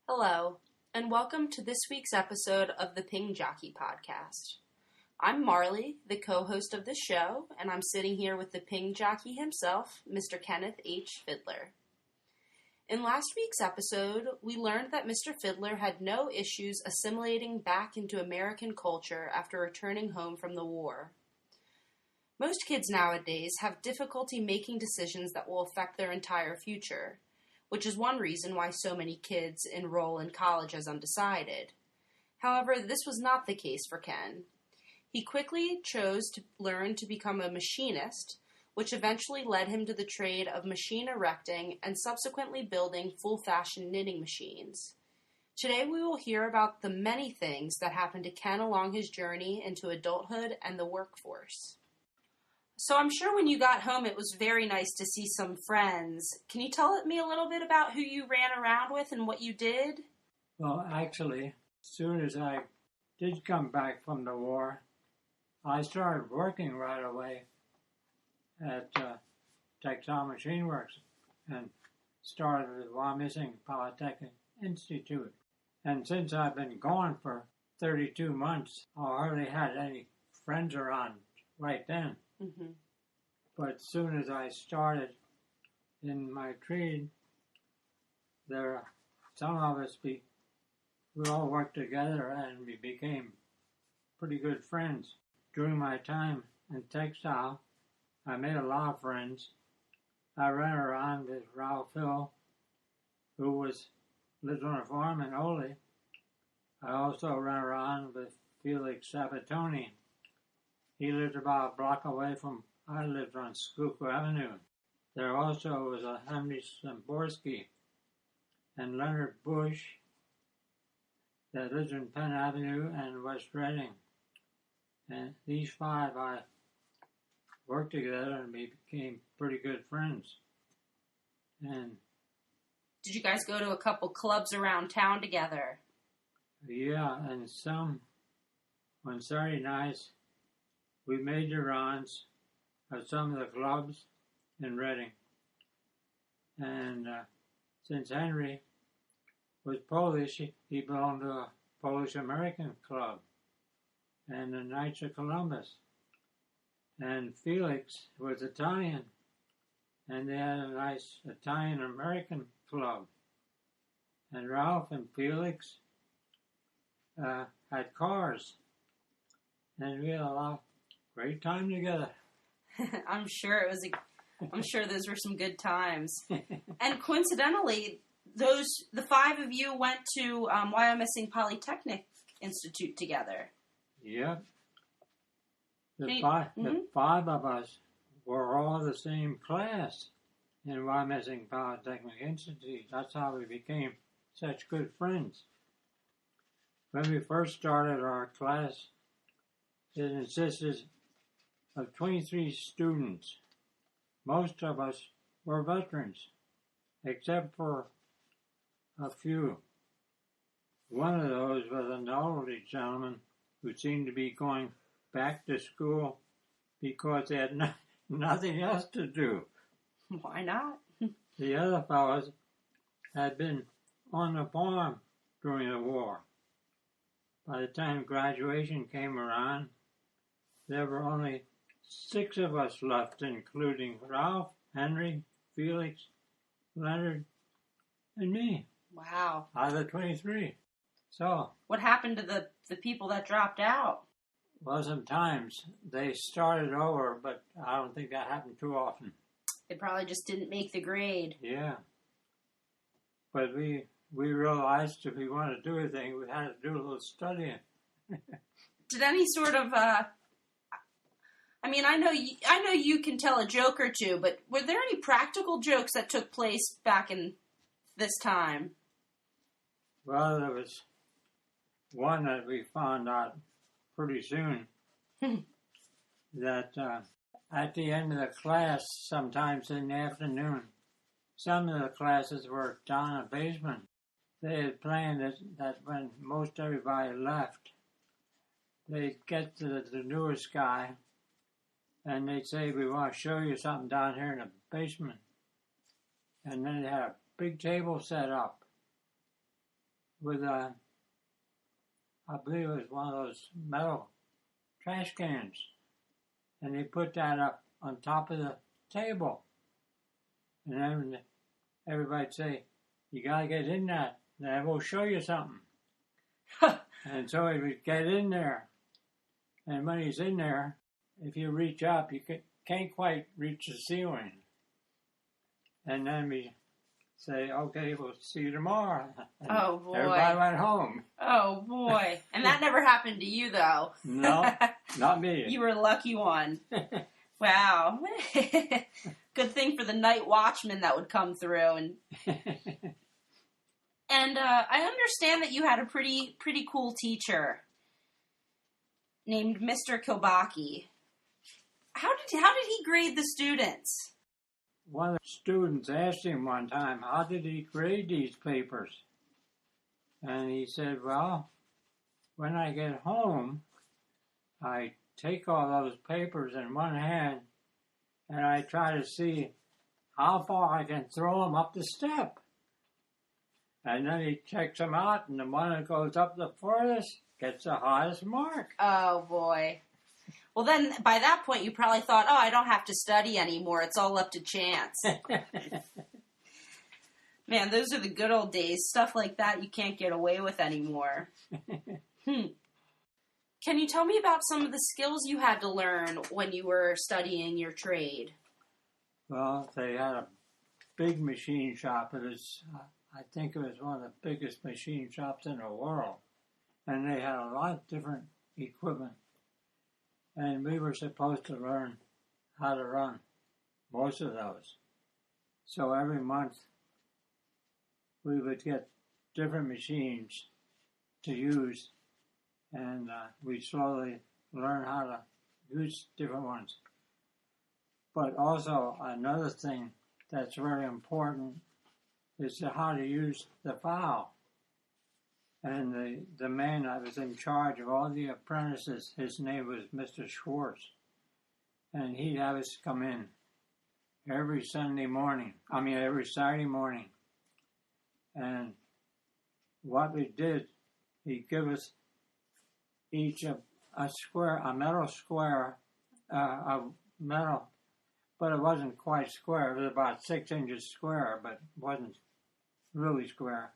Hello, and welcome to this week's episode of the Jockey podcast. I'm Marley, the co-host of the show, and I'm sitting here with the Jockey himself, Mr. Kenneth H. Fiddler. In last week's episode, we learned that Mr. Fiddler had no issues assimilating back into American culture after returning home from the war. Most kids nowadays have difficulty making decisions that will affect their entire future, which is one reason why so many kids enroll in college as undecided. However, this was not the case for Ken. He quickly chose to learn to become a machinist, which eventually led him to the trade of machine erecting and subsequently building full-fashion knitting machines. Today we will hear about the many things that happened to Ken along his journey into adulthood and the workforce. So I'm sure when you got home it was very nice to see some friends. Can you tell me a little bit about who you ran around with and what you did? Well, actually, as soon as I did come back from the war, I started working right away at Textile Machine Works and started at Wyomissing Polytechnic Institute. And since I've been gone for 32 months, I hardly had any friends around right then. Mm-hmm. But as soon as I started in my trade, some of us, we all worked together and we became pretty good friends. During my time in textile, I made a lot of friends. I ran around with Ralph Hill, who lived on a farm in Ole. I also ran around with Felix Sabatoni. He lived about a block away from I lived on Schuylkill Avenue. There also was a Henry Samborski and Leonard Bush that lived in Penn Avenue and West Reading. And these five I worked together and we became pretty good friends. And did you guys go to a couple clubs around town together? Yeah, and some on Saturday nights we made the rounds at some of the clubs in Reading. And since Henry was Polish, he belonged to a Polish-American club and the Knights of Columbus. And Felix was Italian, and they had a nice Italian-American club. And Ralph and Felix had cars, and we had a great time together. I'm sure those were some good times. And coincidentally, the five of you went to Wyomissing Polytechnic Institute together. Yep. The five of us were all the same class in Wyomissing Polytechnic Institute. That's how we became such good friends. When we first started our class, it consisted of 23 students. Most of us were veterans, except for a few. One of those was an elderly gentleman who seemed to be going back to school because they had nothing else to do. Why not? The other fellows had been on the farm during the war. By the time graduation came around, there were only 6 of us left, including Ralph, Henry, Felix, Leonard, and me. Wow. Out of the 23. So, what happened to the people that dropped out? Well, sometimes they started over, but I don't think that happened too often. They probably just didn't make the grade. Yeah. But we realized if we wanted to do anything, we had to do a little studying. Did any sort of I know you can tell a joke or two, but were there any practical jokes that took place back in this time? Well, there was one that we found out pretty soon that at the end of the class, sometimes in the afternoon, some of the classes were down in the basement. They had planned that when most everybody left, they'd get to the newest guy and they'd say, we want to show you something down here in the basement. And then they had a big table set up. with I believe it was one of those metal trash cans. And he put that up on top of the table. And then everybody'd say, you gotta get in that, and we'll show you something. And so he would get in there. And when he's in there, if you reach up, you can't quite reach the ceiling. And then we say, okay, we'll see you tomorrow. And oh, boy. Everybody went home. Oh, boy. And that never happened to you, though. No, not me. You were a lucky one. Wow. Good thing for the night watchman that would come through. And I understand that you had a pretty cool teacher named Mr. Kilbaki. How did he grade the students? One of the students asked him one time, how did he grade these papers? And he said, well, when I get home, I take all those papers in one hand and I try to see how far I can throw them up the step. And then he checks them out, and the one that goes up the furthest gets the highest mark. Oh, boy. Well, then, by that point, you probably thought, I don't have to study anymore. It's all up to chance. Man, those are the good old days. Stuff like that you can't get away with anymore. Can you tell me about some of the skills you had to learn when you were studying your trade? Well, they had a big machine shop. It was, I think it was one of the biggest machine shops in the world. And they had a lot of different equipment. And we were supposed to learn how to run most of those. So every month we would get different machines to use, and we slowly learn how to use different ones. But also another thing that's very important is how to use the file. And the man that was in charge of all the apprentices, his name was Mr. Schwartz. And he'd have us come in every Saturday morning. And what we did, he'd give us each a metal square, but it wasn't quite square. It was about 6 inches square, but it wasn't really square.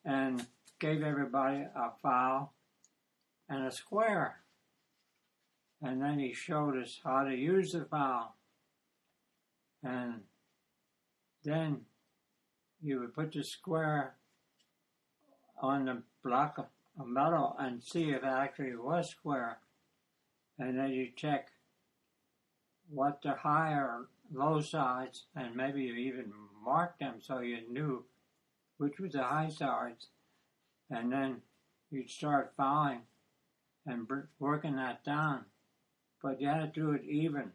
And gave everybody a file and a square. And then he showed us how to use the file. And then you would put the square on the block of metal and see if it actually was square. And then you check what the high or low sides, and maybe you even mark them so you knew which was the high sides. And then you'd start filing and working that down. But you had to do it even,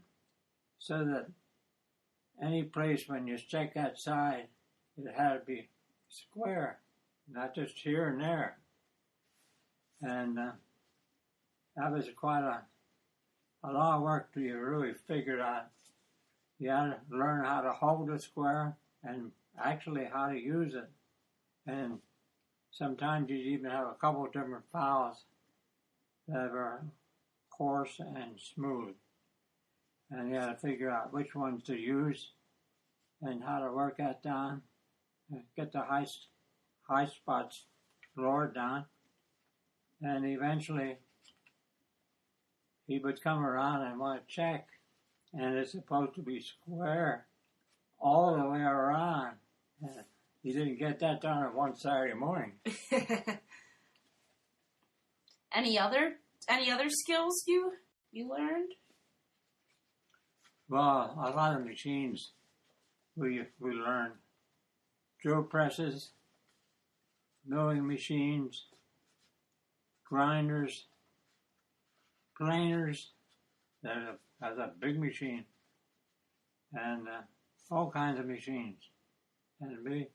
so that any place when you check that side, it had to be square, not just here and there. And that was quite a lot of work till you really figured out. You had to learn how to hold a square and actually how to use it. And sometimes you'd even have a couple of different files that were coarse and smooth. And you had to figure out which ones to use and how to work that down. And get the high spots lowered down. And eventually he would come around and want to check. And it's supposed to be square all the way around. And he didn't get that done on one Saturday morning. Any other skills you learned? Well, a lot of machines we learned. Drill presses, milling machines, grinders, planers. That's a big machine. And all kinds of machines. And we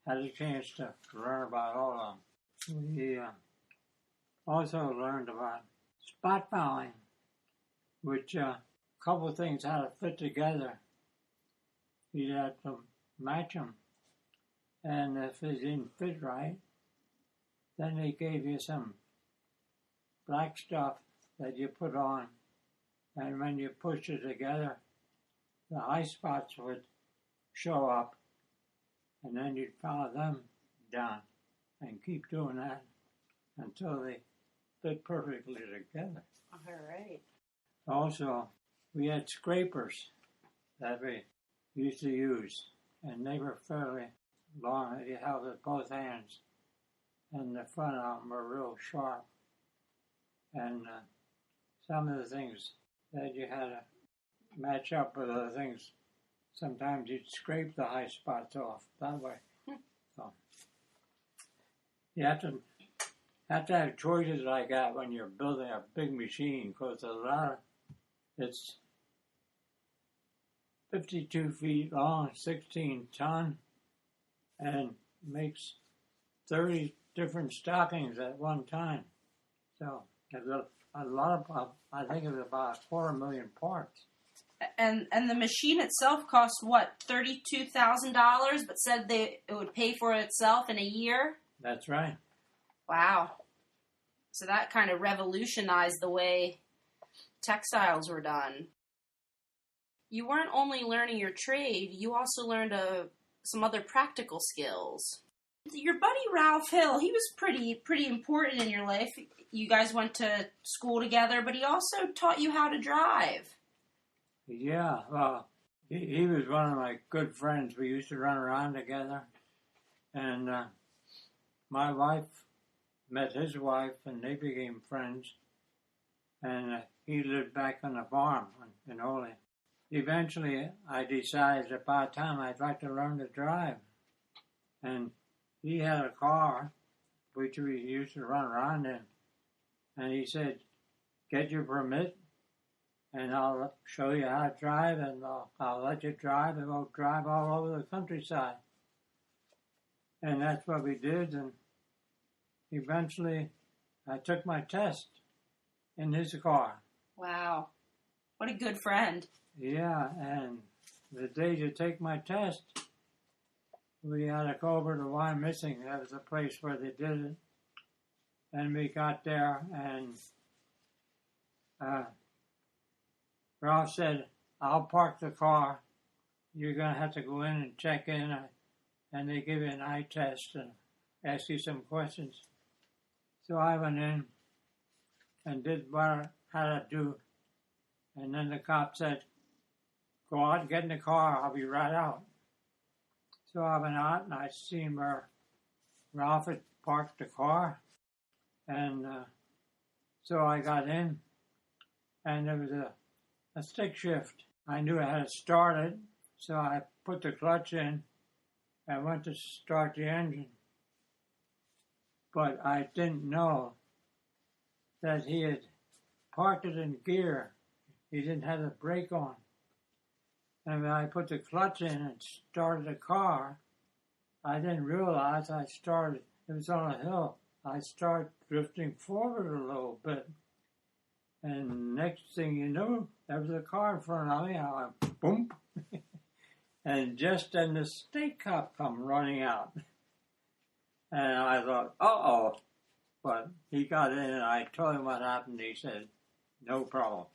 had a chance to learn about all of them. We also learned about spot filing, which a couple of things had to fit together. You had to match them. And if it didn't fit right, Then they gave you some black stuff that you put on, and when you push it together, the high spots would show up, and then you'd follow them down and keep doing that until they fit perfectly together. All right. Also, we had scrapers that we used to use, and they were fairly long. You held it both hands, and the front of them were real sharp. And some of the things that you had to match up with other things, sometimes you'd scrape the high spots off that way. So you have to have choices like that when you're building a big machine, because it's 52 feet long, 16 ton, and makes 30 different stockings at one time. So there's a lot of, I think it was about 250,000 parts. And the machine itself cost what, $32,000, but said it would pay for itself in a year? That's right. Wow. So that kind of revolutionized the way textiles were done. You weren't only learning your trade, you also learned some other practical skills. Your buddy Ralph Hill, he was pretty important in your life. You guys went to school together, but he also taught you how to drive. Yeah, well, he was one of my good friends. We used to run around together. And my wife met his wife, and they became friends. And he lived back on the farm in Ole. Eventually, I decided about time I'd like to learn to drive. And he had a car, which we used to run around in. And he said, get your permit, and I'll show you how to drive, and I'll let you drive, and we'll drive all over the countryside. And that's what we did, and eventually I took my test in his car. Wow. What a good friend. Yeah, and the day to take my test, we had to go over to Wyomissing. That was the place where they did it. And we got there, and Ralph said, I'll park the car. You're going to have to go in and check in, and they give you an eye test and ask you some questions. So I went in and did what I had to do. And then the cop said, go out and get in the car. I'll be right out. So I went out, and I seen where Ralph had parked the car. And so I got in, and there was a stick shift. I knew I had to start it, so I put the clutch in and went to start the engine. But I didn't know that he had parked it in gear. He didn't have the brake on. And when I put the clutch in and started the car, I didn't realize it was on a hill. I started drifting forward a little bit. And next thing you knew, there was a car in front of me. I went, boom. And just then the state cop come running out. And I thought, uh-oh. But he got in, and I told him what happened. He said, no problem.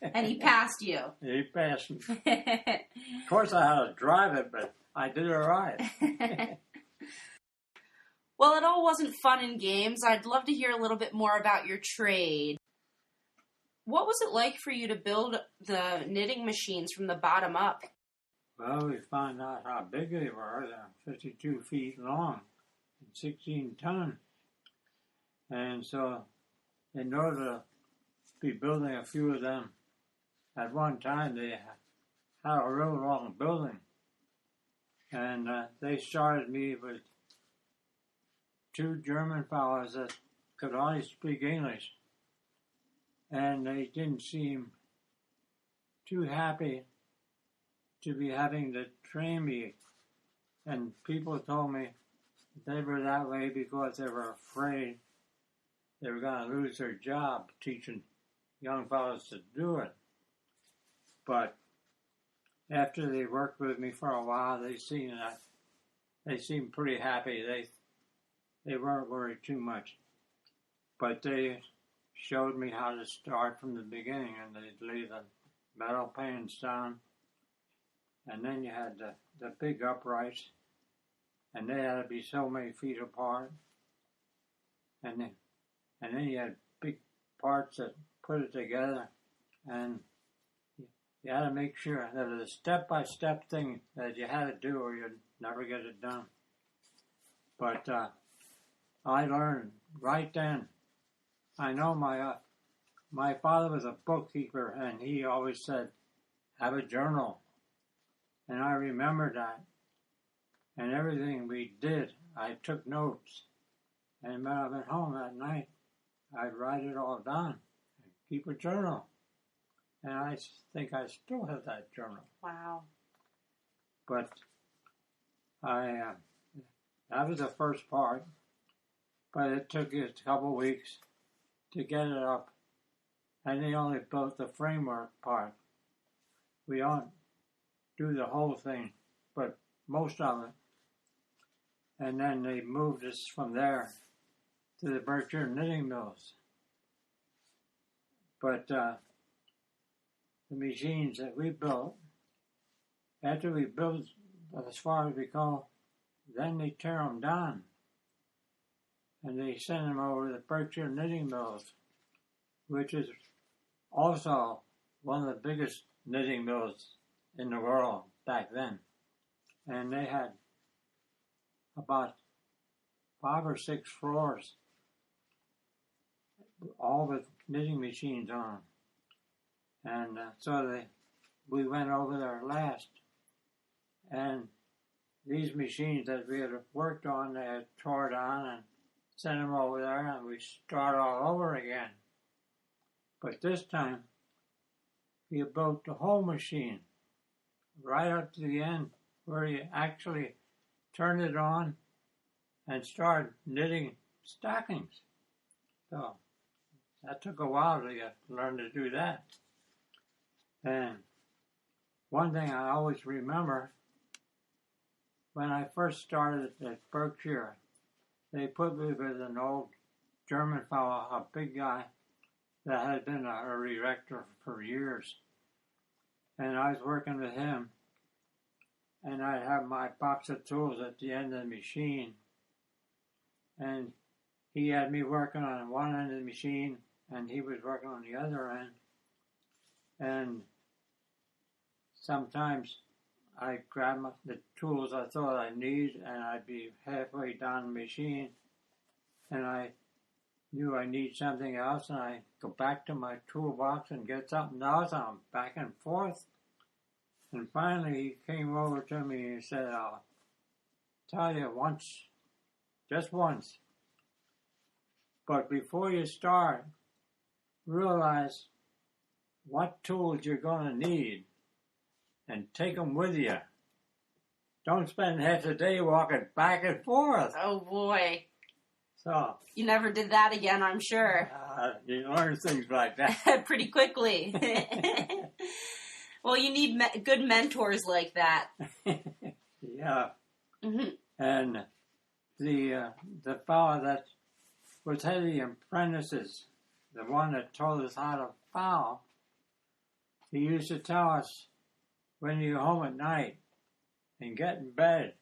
And he passed you. He passed me. Of course, I had to drive it, but I did all right. Well, it all wasn't fun and games. I'd love to hear a little bit more about your trade. What was it like for you to build the knitting machines from the bottom up? Well, we found out how big they were. They're 52 feet long and 16 ton. And so in order to be building a few of them at one time, they had a real long building. And they started me with two German fellows that could only speak English. And they didn't seem too happy to be having to train me. And people told me they were that way because they were afraid they were going to lose their job teaching young fellows to do it. But after they worked with me for a while, they seemed pretty happy. they weren't worried too much. But they showed me how to start from the beginning, and they'd lay the metal pans down, and then you had the big uprights, and they had to be so many feet apart, and then you had big parts that put it together, and you had to make sure that it was a step-by-step thing that you had to do or you'd never get it done. But I learned right then. I know my father was a bookkeeper, and he always said, have a journal. And I remember that. And everything we did, I took notes. And when I went home that night, I'd write it all down and keep a journal. And I think I still have that journal. Wow. But that was the first part. But it took a couple of weeks to get it up. And they only built the framework part. We don't do the whole thing, but most of it. And then they moved us from there to the Berkshire knitting mills. But the machines that we built, after we built as far as we go, then they tear them down. And they send them over to the Berkshire knitting mills, which is also one of the biggest knitting mills in the world back then. And they had about 5 or 6 floors, all with knitting machines on them. And so we went over there last. And these machines that we had worked on, they had tore down and sent them over there, and we start all over again. But this time, we built the whole machine right up to the end, where you actually turn it on and start knitting stockings. So that took a while to learn to do that. And one thing I always remember, when I first started at Berkshire, they put me with an old German fellow, a big guy, that had been a erector for years. And I was working with him, and I'd have my box of tools at the end of the machine. And he had me working on one end of the machine, and he was working on the other end. And sometimes I'd grab the tools I thought I needed, and I'd be halfway down the machine, and I knew I need something else, and I'd go back to my toolbox and get something else, and I'm back and forth. And finally he came over to me and he said, I'll tell you once, just once, but before you start, realize what tools you're going to need and take them with you. Don't spend half the day walking back and forth. Oh boy. So you never did that again, I'm sure. You learn things like that. Pretty quickly. Well, you need good mentors like that. Yeah. Mm-hmm. And the fellow that was head of the apprentices, the one that told us how to foul, he used to tell us, when you go home at night and get in bed,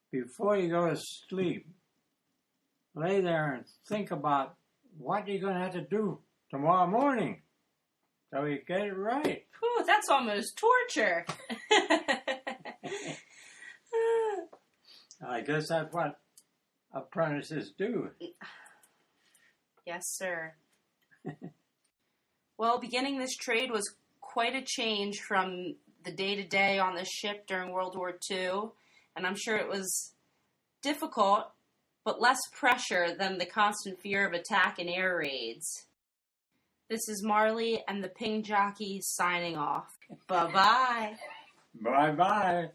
before you go to sleep, lay there and think about what you're going to have to do tomorrow morning so you get it right. Whew, that's almost torture. I guess that's what apprentices do. Yes, sir. Well, beginning this trade was quite a change from the day-to-day on the ship during World War II, and I'm sure it was difficult, but less pressure than the constant fear of attack and air raids. This is Marley and the Ping Jockey signing off. Bye-bye. Bye-bye.